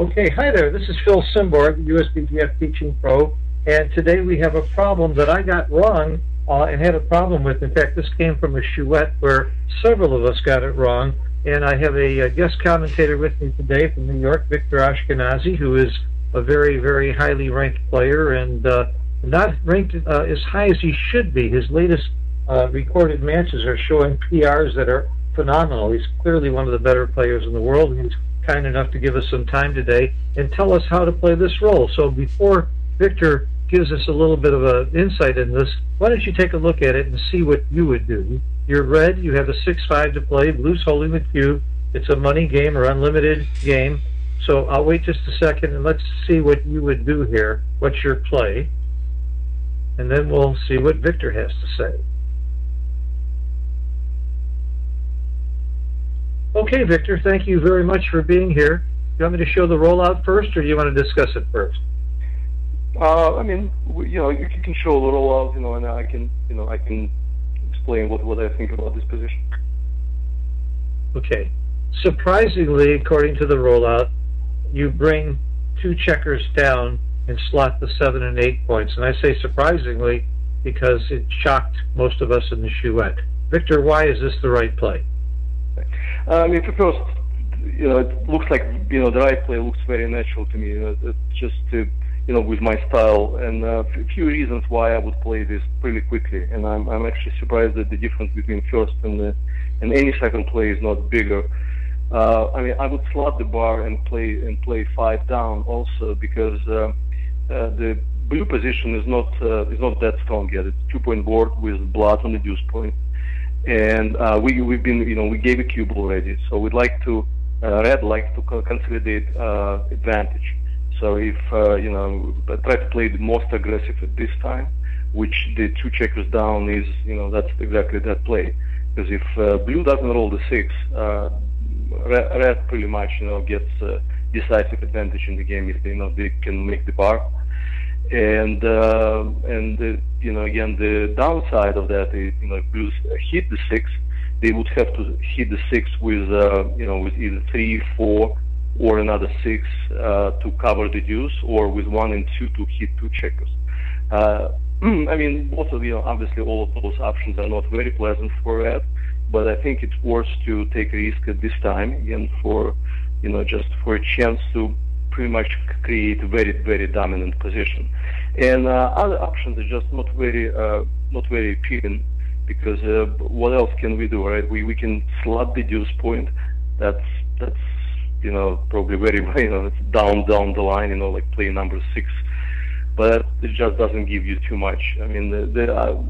Okay, hi there. This is Phil Simborg, USBGF Teaching Pro, and today we have a problem that I got wrong and had a problem with. In fact, this came from a chouette where several of us got it wrong, and I have a guest commentator with me today from New York, Victor Ashkenazi, who is a very, very highly ranked player and not ranked as high as he should be. His latest recorded matches are showing PRs that are phenomenal. He's clearly one of the better players in the world. He's kind enough to give us some time today and tell us how to play this role. So before Victor gives us a little bit of an insight in this, why don't you take a look at it and see what you would do. You're red, you have a 6-5 to play, blue's holding the cube. It's a money game or unlimited game. So I'll wait just a second and let's see what you would do here. What's your play? And then we'll see what Victor has to say. Okay, Victor, thank you very much for being here. Do you want me to show the rollout first, or do you want to discuss it first? I mean, you can show the rollout, and I can explain what I think about this position. Okay. Surprisingly, according to the rollout, you bring 2 checkers down and slot the 7 and 8 points. And I say surprisingly because it shocked most of us in the chouette. Victor, why is this the right play? I mean, first, it looks like, the right play looks very natural to me. It's just, with my style, and a few reasons why I would play this pretty quickly. And I'm actually surprised that the difference between first and any second play is not bigger. I mean, I would slot the bar and play 5 down also because the blue position is not that strong yet. It's 2-point board with blood on the deuce point. And we gave a cube already, so we'd like to red likes to consolidate advantage. So if try to play the most aggressive at this time, which the 2 checkers down is, that's exactly that play. Because if blue doesn't roll the 6, red pretty much gets decisive advantage in the game if they can make the bar. And again, the downside of that is, if blues hit the 6, they would have to hit the 6 with with either 3, 4, or another 6 to cover the deuce, or with 1 and 2 to hit 2 checkers. I mean, both of obviously all of those options are not very pleasant for red, but I think it's worth to take a risk at this time, again, for just for a chance to pretty much create a very, very dominant position. And other options are just not very appealing, because what else can we do, right? We can slot the deuce point. That's probably very it's down the line, like play number 6. But it just doesn't give you too much. I mean,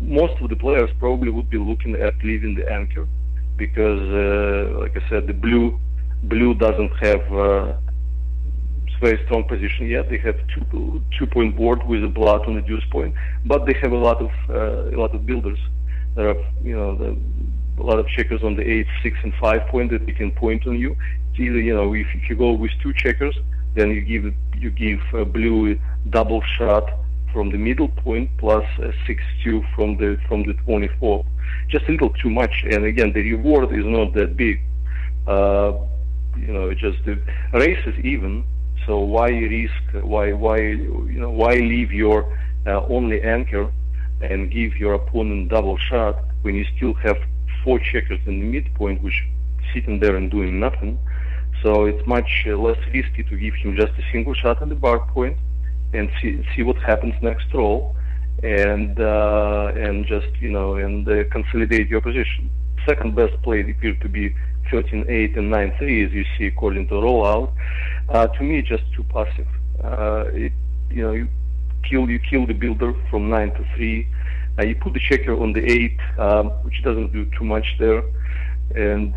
most of the players probably would be looking at leaving the anchor, because like I said, the blue doesn't have very strong position yet. They have 2-point board with a blood on the deuce point, but they have a lot of builders. There are a lot of checkers on the 8, 6, and 5 point that they can point on you. It's either if you go with 2 checkers, then you give blue a double shot from the middle point plus a 6-2 from the 24. Just a little too much, and again, the reward is not that big. Just the race is even. So why risk? Why leave your only anchor and give your opponent double shot when you still have 4 checkers in the midpoint, which sitting there and doing nothing? So it's much less risky to give him just a single shot on the bar point and see what happens next roll, and just consolidate your position. Second best play appeared to be 13-8 and 9-3, as you see according to rollout. To me, just too passive. You kill the builder from 9 to 3. You put the checker on the 8, which doesn't do too much there. And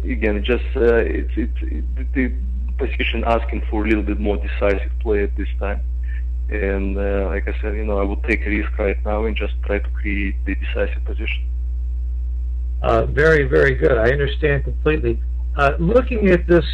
again, it's the position asking for a little bit more decisive play at this time. And like I said, I would take a risk right now and just try to create the decisive position. Very, very good. I understand completely. Looking at this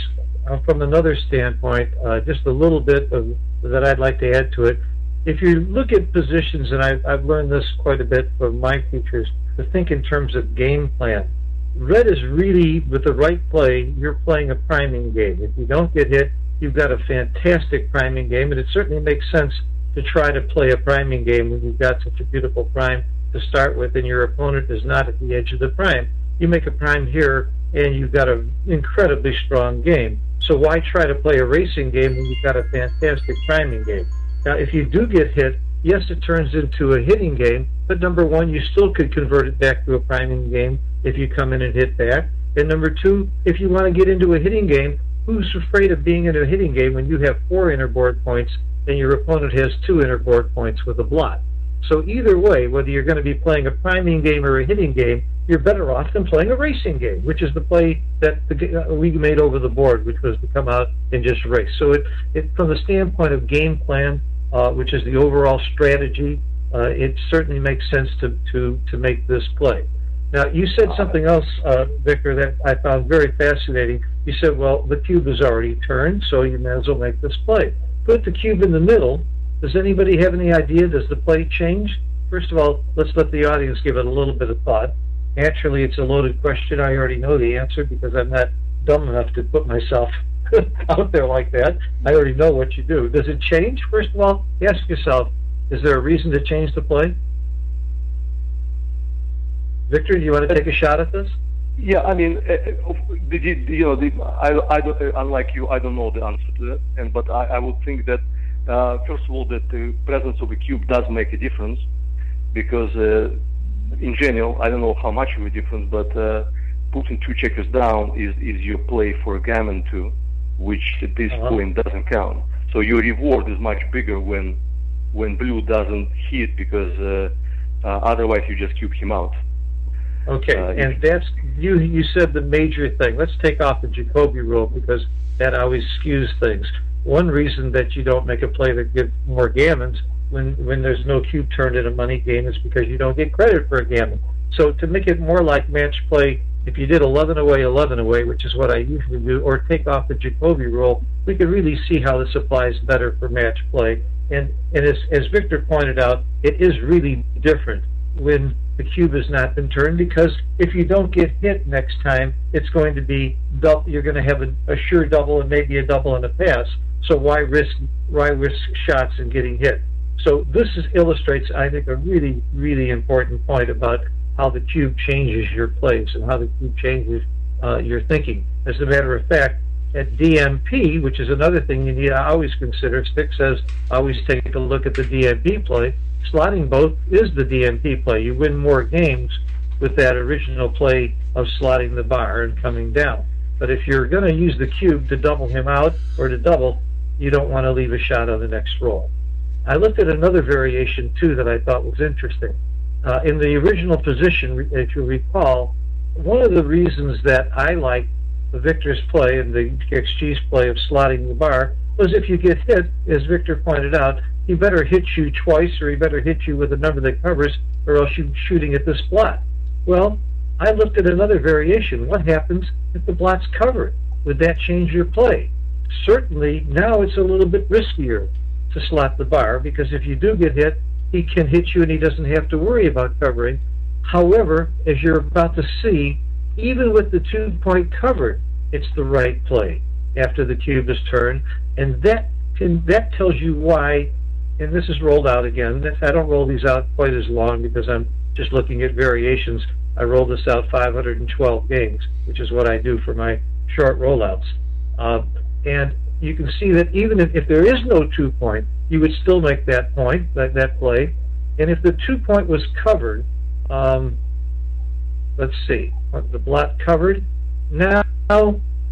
from another standpoint, just a little bit that I'd like to add to it. If you look at positions, and I've learned this quite a bit from my teachers, to think in terms of game plan. Red is really, with the right play, you're playing a priming game. If you don't get hit, you've got a fantastic priming game, and it certainly makes sense to try to play a priming game when you've got such a beautiful prime to start with and your opponent is not at the edge of the prime. You make a prime here and you've got an incredibly strong game. So why try to play a racing game when you've got a fantastic priming game? Now, if you do get hit, yes, it turns into a hitting game, but number one, you still could convert it back to a priming game if you come in and hit back. And number two, if you want to get into a hitting game, who's afraid of being in a hitting game when you have 4 inner board points and your opponent has 2 inner board points with a blot? So either way, whether you're going to be playing a priming game or a hitting game, you're better off than playing a racing game, which is the play that we made over the board, which was to come out and just race. So it from the standpoint of game plan, which is the overall strategy, it certainly makes sense to make this play. Now, you said something else, Victor, that I found very fascinating. You said, well, the cube is already turned, so you may as well make this play. Put the cube in the middle. Does anybody have any idea? Does the play change? First of all, let's let the audience give it a little bit of thought. Naturally, it's a loaded question. I already know the answer because I'm not dumb enough to put myself out there like that. I already know what you do. Does it change? First of all, ask yourself, is there a reason to change the play? Victor, do you want to take a shot at this? Yeah, I mean, unlike you, I don't know the answer to that. But I would think that first of all, that the presence of a cube does make a difference, because in general, I don't know how much of a difference, but putting 2 checkers down is your play for a gammon 2, which at this point doesn't count. So your reward is much bigger when blue doesn't hit, because otherwise you just cube him out. Okay, and that's you said the major thing. Let's take off the Jacobi rule, because that always skews things. One reason that you don't make a play that gives more gammons when there's no cube turned in a money game is because you don't get credit for a gammon. So to make it more like match play, if you did 11 away, which is what I usually do, or take off the Jacobi rule, we can really see how this applies better for match play. And as Victor pointed out, it is really different when the cube has not been turned, because if you don't get hit next time, it's going to be double. You're going to have a sure double and maybe a double and a pass. So why risk shots and getting hit? So this illustrates, I think, a really, really important point about how the cube changes your plays and how the cube changes your thinking. As a matter of fact, at DMP, which is another thing you need to always consider, Stick says always take a look at the DMP play. Slotting both is the DMP play. You win more games with that original play of slotting the bar and coming down. But if you're going to use the cube to double him out or to double, you don't want to leave a shot on the next roll. I looked at another variation, too, that I thought was interesting. In the original position, if you recall, one of the reasons that I liked the Victor's play and the XG's play of slotting the bar was if you get hit, as Victor pointed out, he better hit you twice, or he better hit you with a number that covers, or else you're shooting at this blot. Well, I looked at another variation. What happens if the blot's covered? Would that change your play? Certainly, now it's a little bit riskier to slot the bar, because if you do get hit, he can hit you and he doesn't have to worry about covering. However, as you're about to see, even with the 2-point covered, it's the right play after the cube is turned, and that tells you why. And this is rolled out again. I don't roll these out quite as long because I'm just looking at variations. I roll this out 512 games, which is what I do for my short rollouts. And you can see that even if there is no 2-point, you would still make that point, that play. And if the 2-point was covered, let's see, the blot covered, now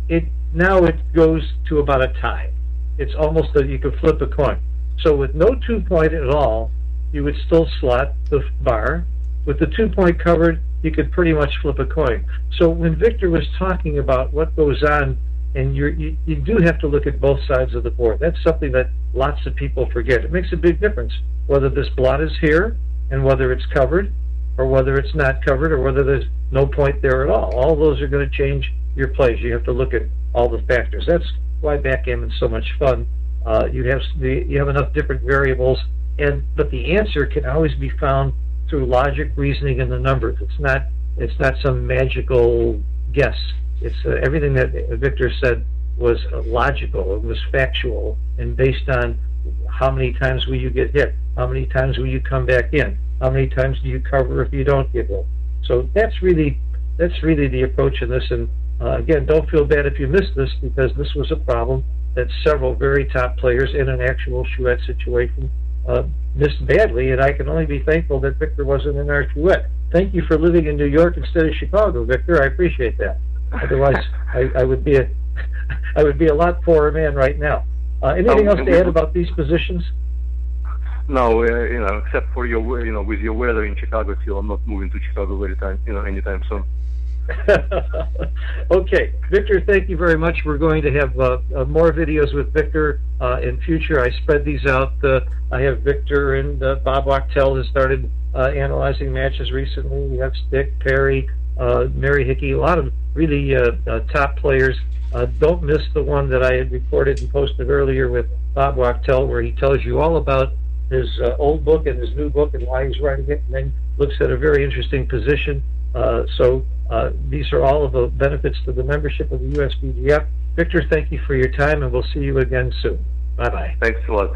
it goes to about a tie. It's almost that you could flip a coin. So with no 2-point at all, you would still slot the bar. With the 2-point covered, you could pretty much flip a coin. So when Victor was talking about what goes on, and you do have to look at both sides of the board. That's something that lots of people forget. It makes a big difference whether this blot is here and whether it's covered, or whether it's not covered, or whether there's no point there at all. All those are going to change your plays. You have to look at all the factors. That's why backgammon's so much fun. You have enough different variables, but the answer can always be found through logic, reasoning, and the numbers. It's not some magical guess. It's everything that Victor said was logical, it was factual, and based on how many times will you get hit, how many times will you come back in, how many times do you cover if you don't get hit. So that's really the approach in this. And again, don't feel bad if you missed this, because this was a problem that several very top players in an actual Chouette situation missed badly, and I can only be thankful that Victor wasn't in our Chouette. Thank you for living in New York instead of Chicago, Victor. I appreciate that. Otherwise, I would be a lot poorer man right now. Anything else to add about these positions? No, except for your, with your weather in Chicago, still, I'm not moving to Chicago anytime soon. Okay, Victor, thank you very much. We're going to have more videos with Victor in future. I spread these out. I have Victor and Bob Wachtel has started analyzing matches recently. We have Stick, Perry, Mary Hickey, a lot of really top players. Don't miss the one that I had recorded and posted earlier with Bob Wachtel, where he tells you all about his old book and his new book and why he's writing it, and then looks at a very interesting position. These are all of the benefits to the membership of the USBGF. Victor, thank you for your time, and we'll see you again soon. Bye-bye. Thanks a lot.